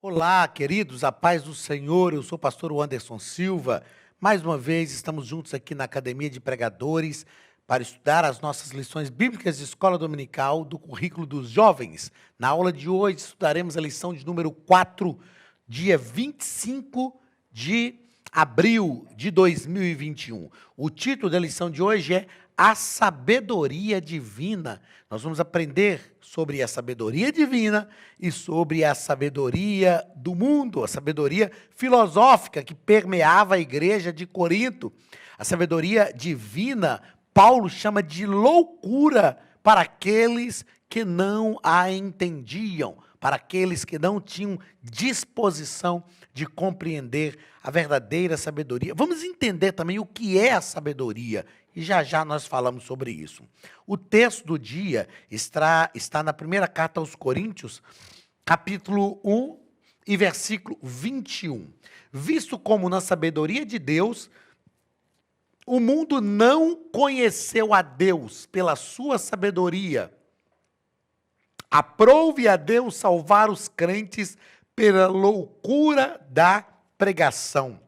Olá, queridos, a paz do Senhor. Eu sou o pastor Anderson Silva. Mais uma vez, estamos juntos aqui na Academia de Pregadores para estudar as nossas lições bíblicas de escola dominical do currículo dos jovens. Na aula de hoje, estudaremos a lição de número 4, dia 25 de abril de 2021. O título da lição de hoje é A Sabedoria Divina. Nós vamos aprender sobre a sabedoria divina e sobre a sabedoria do mundo, a sabedoria filosófica que permeava a igreja de Corinto. A sabedoria divina, Paulo chama de loucura para aqueles que não a entendiam, para aqueles que não tinham disposição de compreender a verdadeira sabedoria. Vamos entender também o que é a sabedoria, e já já nós falamos sobre isso. O texto do dia está na primeira carta aos Coríntios, capítulo 1 e versículo 21. Visto como na sabedoria de Deus, o mundo não conheceu a Deus pela sua sabedoria, aprove a Deus salvar os crentes pela loucura da pregação.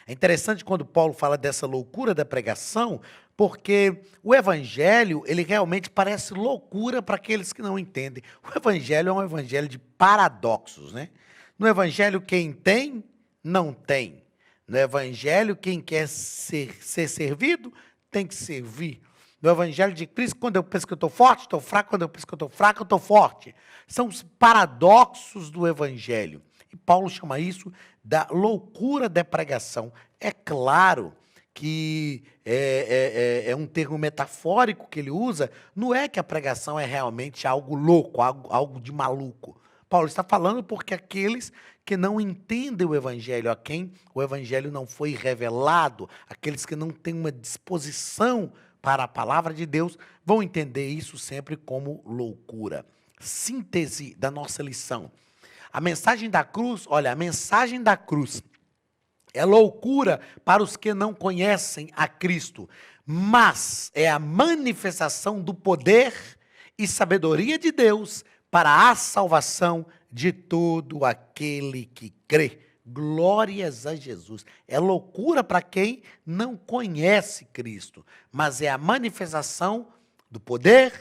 É interessante quando Paulo fala dessa loucura da pregação, porque o evangelho, ele realmente parece loucura para aqueles que não entendem. O evangelho é um evangelho de paradoxos, né? No evangelho, quem tem, não tem. No evangelho, quem quer ser servido, tem que servir. No evangelho de Cristo, quando eu penso que eu estou forte, estou fraco. Quando eu penso que eu estou fraco, eu estou forte. São os paradoxos do evangelho. E Paulo chama isso da loucura da pregação. É claro que é um termo metafórico que ele usa, não é que a pregação é realmente algo louco, algo de maluco. Paulo está falando porque aqueles que não entendem o evangelho, a quem o evangelho não foi revelado, aqueles que não têm uma disposição para a palavra de Deus, vão entender isso sempre como loucura. Síntese da nossa lição. A mensagem da cruz, olha, a mensagem da cruz é loucura para os que não conhecem a Cristo, mas é a manifestação do poder e sabedoria de Deus para a salvação de todo aquele que crê. Glórias a Jesus. É loucura para quem não conhece Cristo, mas é a manifestação do poder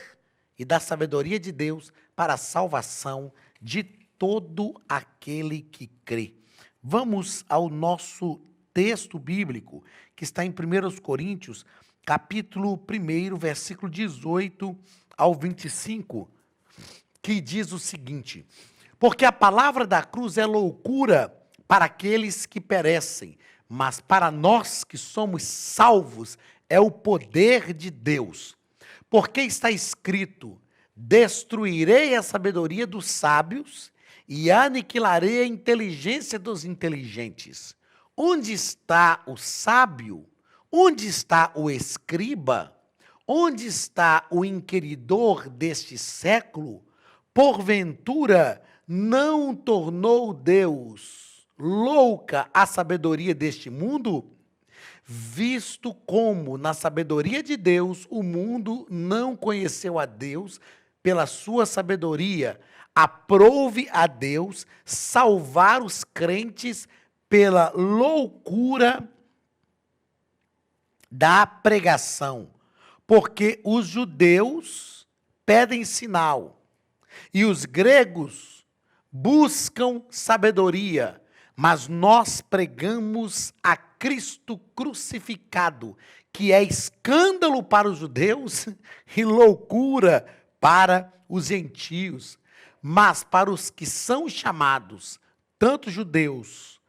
e da sabedoria de Deus para a salvação de todo aquele que crê. Vamos ao nosso texto bíblico, que está em 1 Coríntios, capítulo 1, versículo 18 ao 25, que diz o seguinte: porque a palavra da cruz é loucura para aqueles que perecem, mas para nós que somos salvos é o poder de Deus. Porque está escrito: destruirei a sabedoria dos sábios e aniquilarei a inteligência dos inteligentes. Onde está o sábio? Onde está o escriba? Onde está o inquiridor deste século? Porventura, não tornou Deus louca a sabedoria deste mundo? Visto como, na sabedoria de Deus, o mundo não conheceu a Deus pela sua sabedoria, aprove a Deus salvar os crentes pela loucura da pregação. Porque os judeus pedem sinal e os gregos buscam sabedoria, mas nós pregamos a Cristo crucificado, que é escândalo para os judeus e loucura para os gentios. Mas para os que são chamados, tanto judeus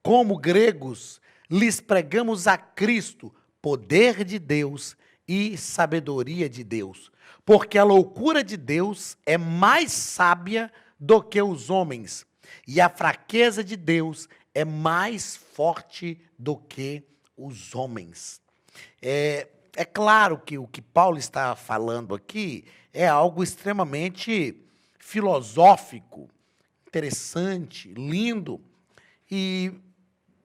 como gregos, lhes pregamos a Cristo, poder de Deus e sabedoria de Deus. Porque a loucura de Deus é mais sábia do que os homens, e a fraqueza de Deus é mais forte do que os homens. É claro que o que Paulo está falando aqui é algo extremamente filosófico, interessante, lindo, e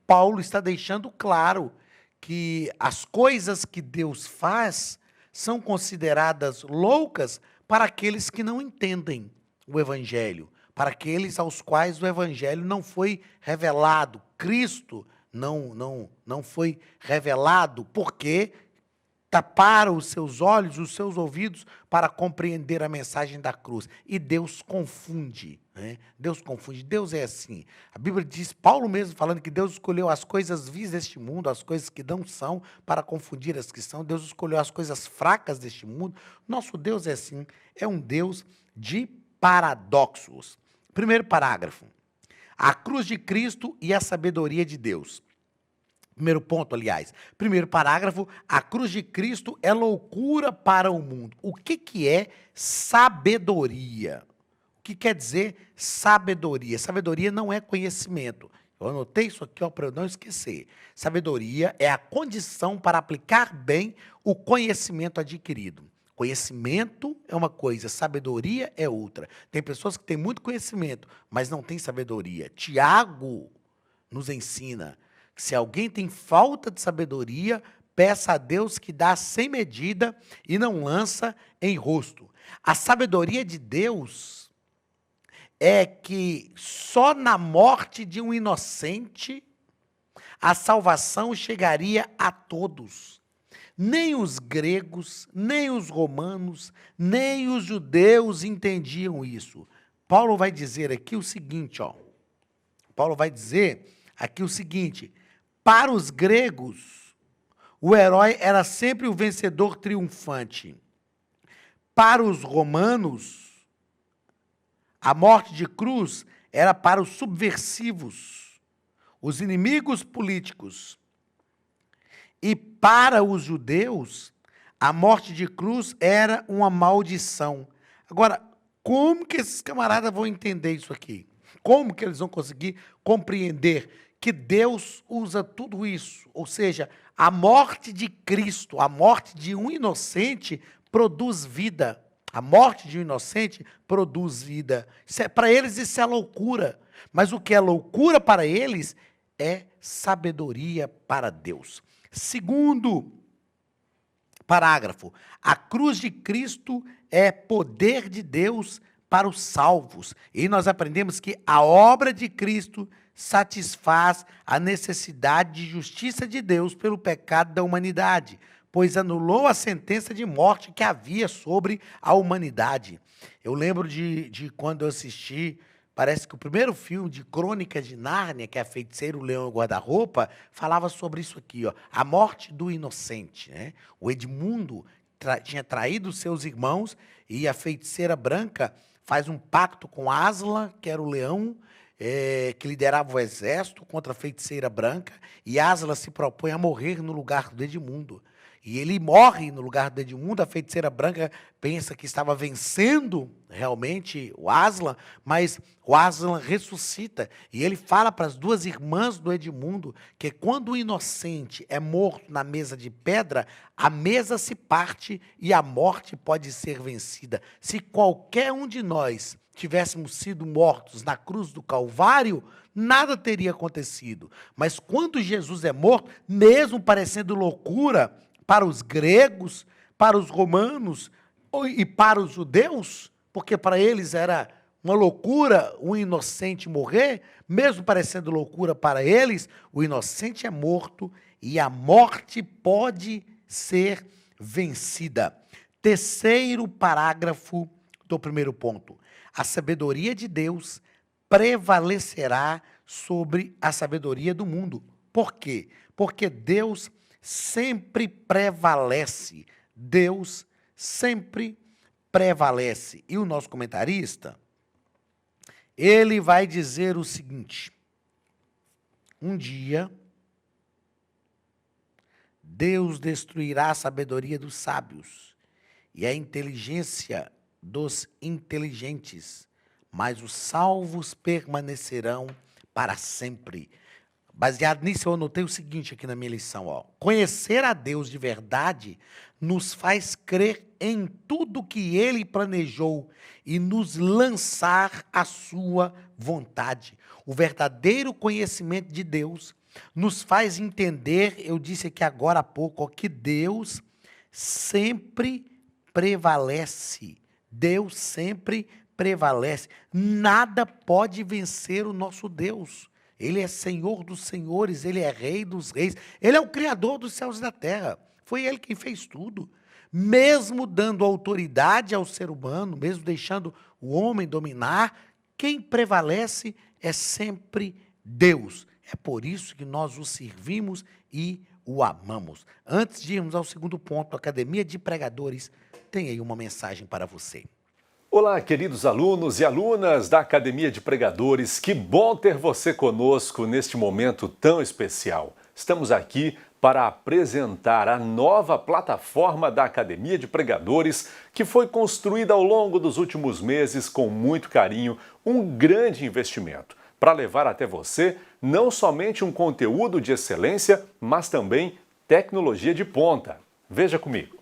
Paulo está deixando claro que as coisas que Deus faz são consideradas loucas para aqueles que não entendem o evangelho, para aqueles aos quais o evangelho não foi revelado. Cristo não foi revelado porque taparam os seus olhos, os seus ouvidos para compreender a mensagem da cruz. E Deus confunde, né? Deus confunde. Deus é assim. A Bíblia diz, Paulo mesmo falando que Deus escolheu as coisas vis deste mundo, as coisas que não são, para confundir as que são. Deus escolheu as coisas fracas deste mundo. Nosso Deus é assim, é um Deus de paradoxos. Primeiro parágrafo. A cruz de Cristo e a sabedoria de Deus. Primeiro ponto, aliás. Primeiro parágrafo, a cruz de Cristo é loucura para o mundo. O que é sabedoria? O que quer dizer sabedoria? Sabedoria não é conhecimento. Eu anotei isso aqui para eu não esquecer. Sabedoria é a condição para aplicar bem o conhecimento adquirido. Conhecimento é uma coisa, sabedoria é outra. Tem pessoas que têm muito conhecimento, mas não têm sabedoria. Tiago nos ensina que se alguém tem falta de sabedoria, peça a Deus que dá sem medida e não lança em rosto. A sabedoria de Deus é que só na morte de um inocente a salvação chegaria a todos. Nem os gregos, nem os romanos, nem os judeus entendiam isso. Paulo vai dizer aqui o seguinte, Paulo vai dizer aqui o seguinte: para os gregos, o herói era sempre o vencedor triunfante. Para os romanos, a morte de cruz era para os subversivos, os inimigos políticos. E para os judeus, a morte de cruz era uma maldição. Agora, como que esses camaradas vão entender isso aqui? Como que eles vão conseguir compreender que Deus usa tudo isso? Ou seja, a morte de Cristo, a morte de um inocente produz vida. A morte de um inocente produz vida. Para eles isso é loucura. Mas o que é loucura para eles é sabedoria para Deus. Segundo parágrafo, a cruz de Cristo é poder de Deus para os salvos. E nós aprendemos que a obra de Cristo satisfaz a necessidade de justiça de Deus pelo pecado da humanidade, pois anulou a sentença de morte que havia sobre a humanidade. Eu lembro de quando eu assisti, parece que o primeiro filme de Crônicas de Nárnia, que é a Feiticeira, o Leão e o Guarda-Roupa, falava sobre isso aqui, a morte do inocente, né? O Edmundo tinha traído seus irmãos e a Feiticeira Branca faz um pacto com Aslan, que era o leão, que liderava o exército contra a Feiticeira Branca, e Aslan se propõe a morrer no lugar do Edmundo. E ele morre no lugar do Edmundo. A Feiticeira Branca pensa que estava vencendo realmente o Aslan, mas o Aslan ressuscita. E ele fala para as duas irmãs do Edmundo que quando o inocente é morto na mesa de pedra, a mesa se parte e a morte pode ser vencida. Se qualquer um de nós tivéssemos sido mortos na cruz do Calvário, nada teria acontecido. Mas quando Jesus é morto, mesmo parecendo loucura para os gregos, para os romanos e para os judeus, porque para eles era uma loucura um inocente morrer, mesmo parecendo loucura para eles, o inocente é morto e a morte pode ser vencida. Terceiro parágrafo do primeiro ponto. A sabedoria de Deus prevalecerá sobre a sabedoria do mundo. Por quê? Porque Deus sempre prevalece. Deus sempre prevalece. E o nosso comentarista, ele vai dizer o seguinte: um dia, Deus destruirá a sabedoria dos sábios e a inteligência dos inteligentes, mas os salvos permanecerão para sempre. Baseado nisso, eu anotei o seguinte aqui na minha lição. Conhecer a Deus de verdade nos faz crer em tudo que Ele planejou e nos lançar à sua vontade. O verdadeiro conhecimento de Deus nos faz entender, eu disse aqui agora há pouco, que Deus sempre prevalece. Deus sempre prevalece. Nada pode vencer o nosso Deus. Ele é Senhor dos senhores, Ele é Rei dos reis, Ele é o Criador dos céus e da terra. Foi Ele quem fez tudo. Mesmo dando autoridade ao ser humano, mesmo deixando o homem dominar, quem prevalece é sempre Deus. É por isso que nós o servimos e o amamos. Antes de irmos ao segundo ponto, a Academia de Pregadores tem aí uma mensagem para você. Olá, queridos alunos e alunas da Academia de Pregadores, que bom ter você conosco neste momento tão especial. Estamos aqui para apresentar a nova plataforma da Academia de Pregadores, que foi construída ao longo dos últimos meses com muito carinho, um grande investimento, para levar até você não somente um conteúdo de excelência, mas também tecnologia de ponta. Veja comigo.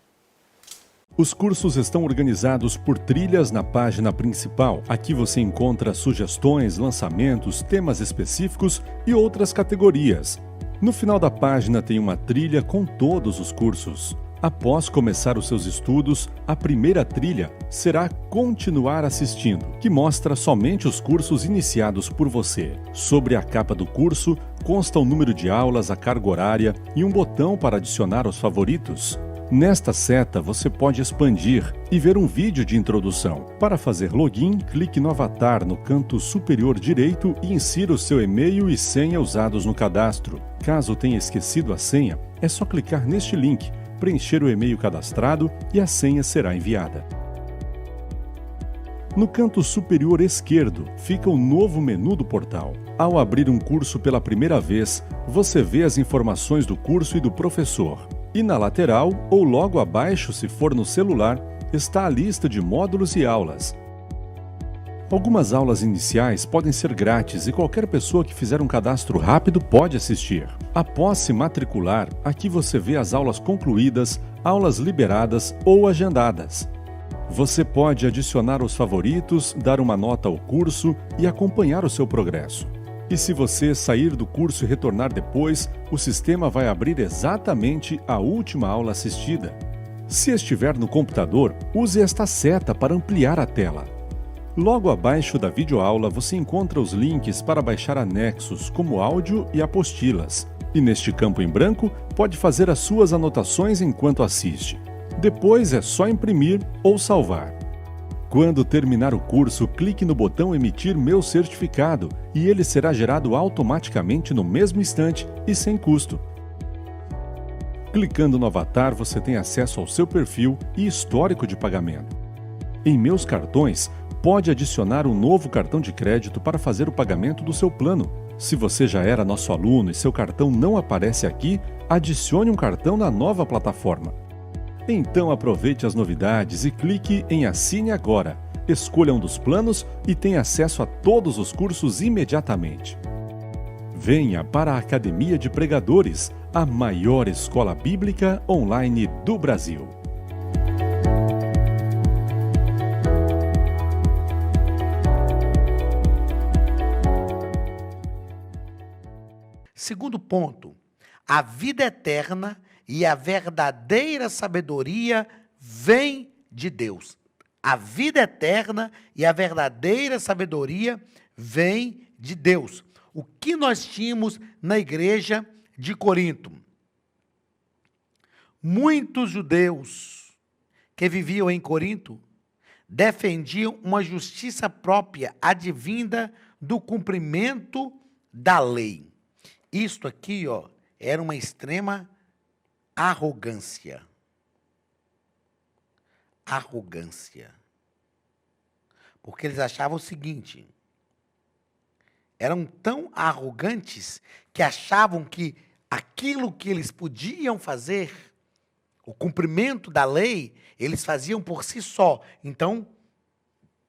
Os cursos estão organizados por trilhas na página principal. Aqui você encontra sugestões, lançamentos, temas específicos e outras categorias. No final da página tem uma trilha com todos os cursos. Após começar os seus estudos, a primeira trilha será Continuar Assistindo, que mostra somente os cursos iniciados por você. Sobre a capa do curso, consta o número de aulas, a carga horária e um botão para adicionar aos favoritos. Nesta seta, você pode expandir e ver um vídeo de introdução. Para fazer login, clique no avatar no canto superior direito e insira o seu e-mail e senha usados no cadastro. Caso tenha esquecido a senha, é só clicar neste link, preencher o e-mail cadastrado e a senha será enviada. No canto superior esquerdo fica o novo menu do portal. Ao abrir um curso pela primeira vez, você vê as informações do curso e do professor. E na lateral, ou logo abaixo se for no celular, está a lista de módulos e aulas. Algumas aulas iniciais podem ser grátis e qualquer pessoa que fizer um cadastro rápido pode assistir. Após se matricular, aqui você vê as aulas concluídas, aulas liberadas ou agendadas. Você pode adicionar os favoritos, dar uma nota ao curso e acompanhar o seu progresso. E se você sair do curso e retornar depois, o sistema vai abrir exatamente a última aula assistida. Se estiver no computador, use esta seta para ampliar a tela. Logo abaixo da videoaula você encontra os links para baixar anexos, como áudio e apostilas. E neste campo em branco, pode fazer as suas anotações enquanto assiste. Depois é só imprimir ou salvar. Quando terminar o curso, clique no botão Emitir meu certificado e ele será gerado automaticamente no mesmo instante e sem custo. Clicando no avatar, você tem acesso ao seu perfil e histórico de pagamento. Em Meus Cartões, pode adicionar um novo cartão de crédito para fazer o pagamento do seu plano. Se você já era nosso aluno e seu cartão não aparece aqui, adicione um cartão na nova plataforma. Então aproveite as novidades e clique em Assine Agora. Escolha um dos planos e tenha acesso a todos os cursos imediatamente. Venha para a Academia de Pregadores, a maior escola bíblica online do Brasil. Segundo ponto, a vida eterna e a verdadeira sabedoria vem de Deus. A vida eterna e a verdadeira sabedoria vem de Deus. O que nós tínhamos na igreja de Corinto? Muitos judeus que viviam em Corinto defendiam uma justiça própria advinda do cumprimento da lei. Isto aqui, era uma extrema arrogância. Arrogância. Porque eles achavam o seguinte: eram tão arrogantes que achavam que aquilo que eles podiam fazer, o cumprimento da lei, eles faziam por si só. Então,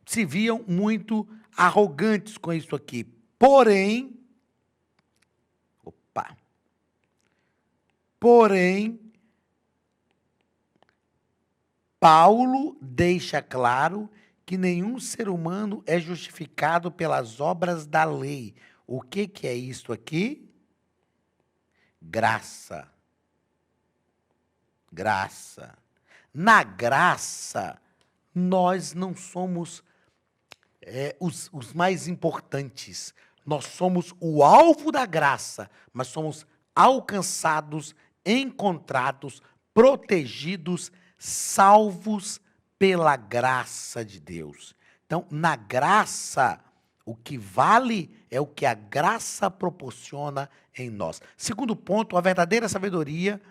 se viam muito arrogantes com isso aqui. Porém, Paulo deixa claro que nenhum ser humano é justificado pelas obras da lei. O que é isto aqui? Graça. Graça. Na graça, nós não somos os mais importantes. Nós somos o alvo da graça, mas somos alcançados, encontrados, protegidos, salvos pela graça de Deus. Então, na graça, o que vale é o que a graça proporciona em nós. Segundo ponto, a verdadeira sabedoria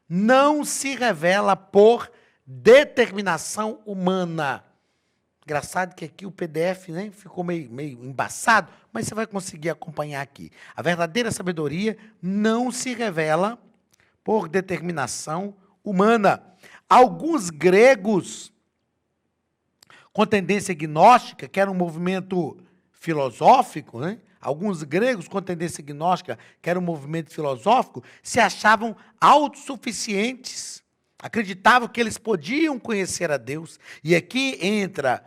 não se revela por determinação humana. Engraçado que aqui o PDF, né, ficou meio embaçado, mas você vai conseguir acompanhar aqui. A verdadeira sabedoria não se revela por determinação humana. Alguns gregos com tendência gnóstica, que era um movimento filosófico, né? Alguns gregos com tendência gnóstica, que era um movimento filosófico, se achavam autossuficientes, acreditavam que eles podiam conhecer a Deus. E aqui entra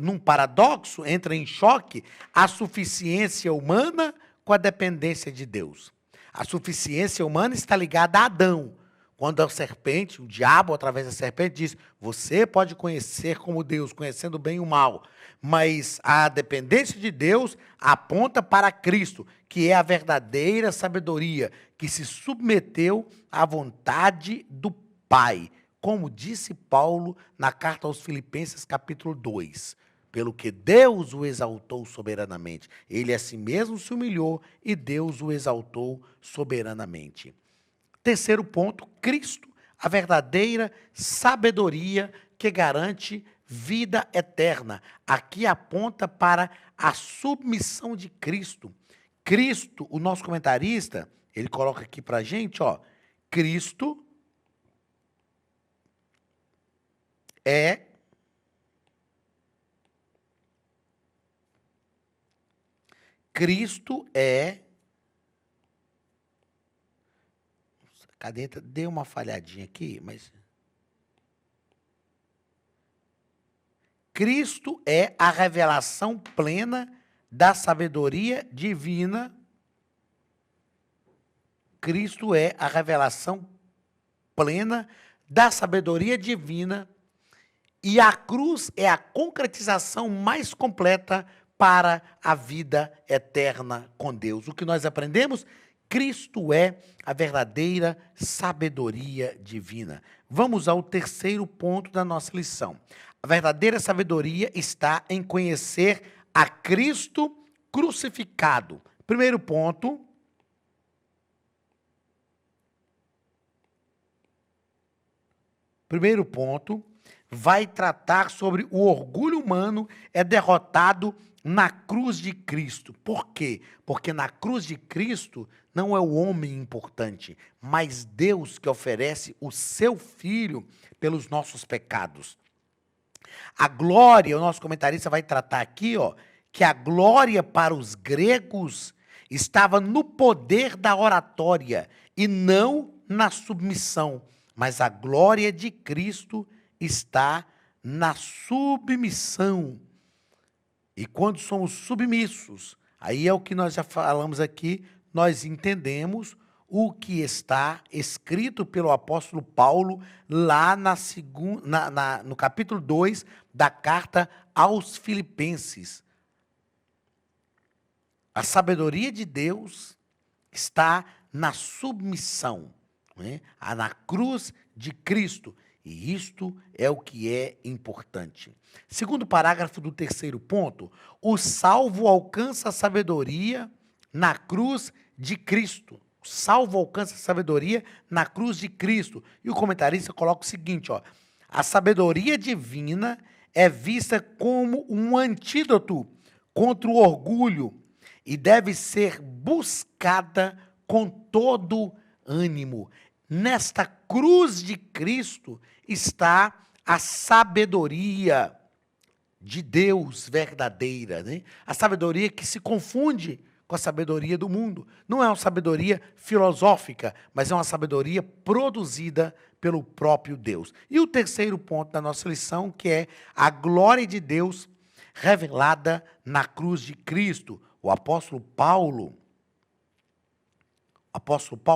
num paradoxo, entra em choque a suficiência humana com a dependência de Deus. A suficiência humana está ligada a Adão. Quando a serpente, o diabo, através da serpente, diz: você pode conhecer como Deus, conhecendo o bem e o mal. Mas a dependência de Deus aponta para Cristo, que é a verdadeira sabedoria, que se submeteu à vontade do Pai. Como disse Paulo na carta aos Filipenses, capítulo 2. Pelo que Deus o exaltou soberanamente. Ele a si mesmo se humilhou e Deus o exaltou soberanamente. Terceiro ponto, Cristo, a verdadeira sabedoria que garante vida eterna. Aqui aponta para a submissão de Cristo. Cristo, o nosso comentarista, ele coloca aqui para a gente, ó, Cristo é cadê? Deu uma falhadinha aqui, mas Cristo é a revelação plena da sabedoria divina. Cristo é a revelação plena da sabedoria divina e a cruz é a concretização mais completa para a vida eterna com Deus. O que nós aprendemos? Cristo é a verdadeira sabedoria divina. Vamos ao terceiro ponto da nossa lição. A verdadeira sabedoria está em conhecer a Cristo crucificado. Primeiro ponto. Primeiro ponto vai tratar sobre o orgulho humano é derrotado na cruz de Cristo. Por quê? Porque na cruz de Cristo não é o homem importante, mas Deus que oferece o seu Filho pelos nossos pecados. A glória, o nosso comentarista vai tratar aqui, ó, que a glória para os gregos estava no poder da oratória e não na submissão, mas a glória de Cristo está na submissão. E quando somos submissos, aí é o que nós já falamos aqui, nós entendemos o que está escrito pelo apóstolo Paulo lá no capítulo 2 da carta aos Filipenses. A sabedoria de Deus está na submissão, né? Na cruz de Cristo. E isto é o que é importante. Segundo parágrafo do terceiro ponto, o salvo alcança a sabedoria na cruz de Cristo. O salvo alcança a sabedoria na cruz de Cristo. E o comentarista coloca o seguinte, ó, a sabedoria divina é vista como um antídoto contra o orgulho e deve ser buscada com todo ânimo. Nesta cruz de Cristo está a sabedoria de Deus verdadeira, né? A sabedoria que se confunde com a sabedoria do mundo. Não é uma sabedoria filosófica, mas é uma sabedoria produzida pelo próprio Deus. E o terceiro ponto da nossa lição, que é a glória de Deus revelada na cruz de Cristo. O apóstolo Paulo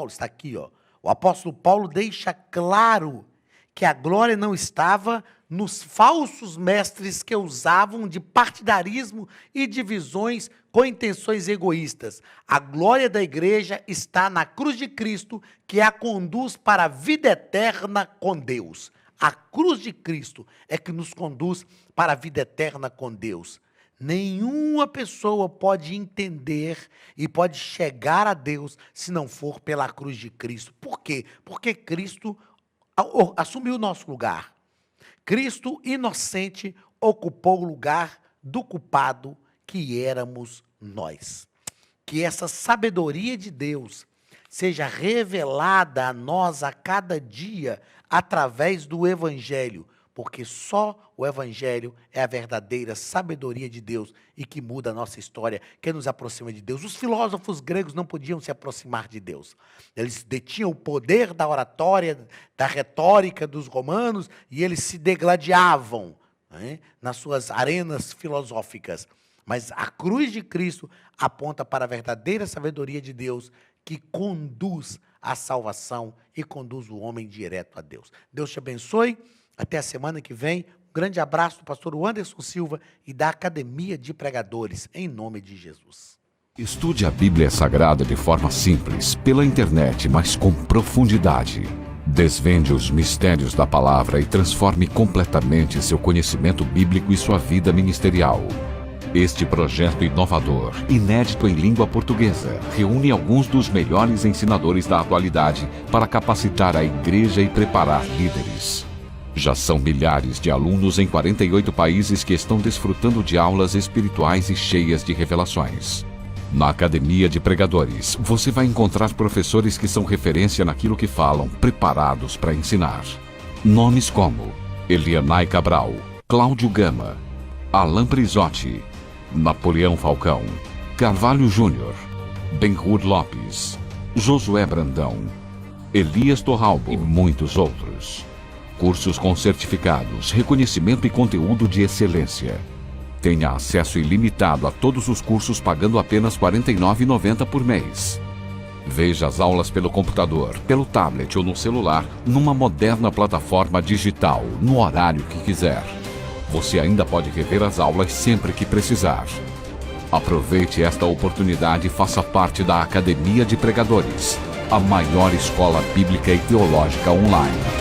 está aqui, ó. O apóstolo Paulo deixa claro que a glória não estava nos falsos mestres que usavam de partidarismo e divisões com intenções egoístas. A glória da igreja está na cruz de Cristo, que a conduz para a vida eterna com Deus. A cruz de Cristo é que nos conduz para a vida eterna com Deus. Nenhuma pessoa pode entender e pode chegar a Deus se não for pela cruz de Cristo. Por quê? Porque Cristo assumiu o nosso lugar. Cristo, inocente, ocupou o lugar do culpado que éramos nós. Que essa sabedoria de Deus seja revelada a nós a cada dia através do Evangelho, porque só o Evangelho é a verdadeira sabedoria de Deus e que muda a nossa história, que nos aproxima de Deus. Os filósofos gregos não podiam se aproximar de Deus. Eles detinham o poder da oratória, da retórica dos romanos, e eles se degladiavam, né, nas suas arenas filosóficas. Mas a cruz de Cristo aponta para a verdadeira sabedoria de Deus, que conduz à salvação e conduz o homem direto a Deus. Deus te abençoe. Até a semana que vem. Um grande abraço do pastor Anderson Silva e da Academia de Pregadores, em nome de Jesus. Estude a Bíblia Sagrada de forma simples, pela internet, mas com profundidade. Desvende os mistérios da palavra e transforme completamente seu conhecimento bíblico e sua vida ministerial. Este projeto inovador, inédito em língua portuguesa, reúne alguns dos melhores ensinadores da atualidade para capacitar a igreja e preparar líderes. Já são milhares de alunos em 48 países que estão desfrutando de aulas espirituais e cheias de revelações. Na Academia de Pregadores, você vai encontrar professores que são referência naquilo que falam, preparados para ensinar. Nomes como Elianai Cabral, Cláudio Gama, Alain Prisotti, Napoleão Falcão, Carvalho Júnior, Benhur Lopes, Josué Brandão, Elias Torralbo e muitos outros. Cursos com certificados, reconhecimento e conteúdo de excelência. Tenha acesso ilimitado a todos os cursos pagando apenas R$ 49,90 por mês. Veja as aulas pelo computador, pelo tablet ou no celular, numa moderna plataforma digital, no horário que quiser. Você ainda pode rever as aulas sempre que precisar. Aproveite esta oportunidade e faça parte da Academia de Pregadores, a maior escola bíblica e teológica online.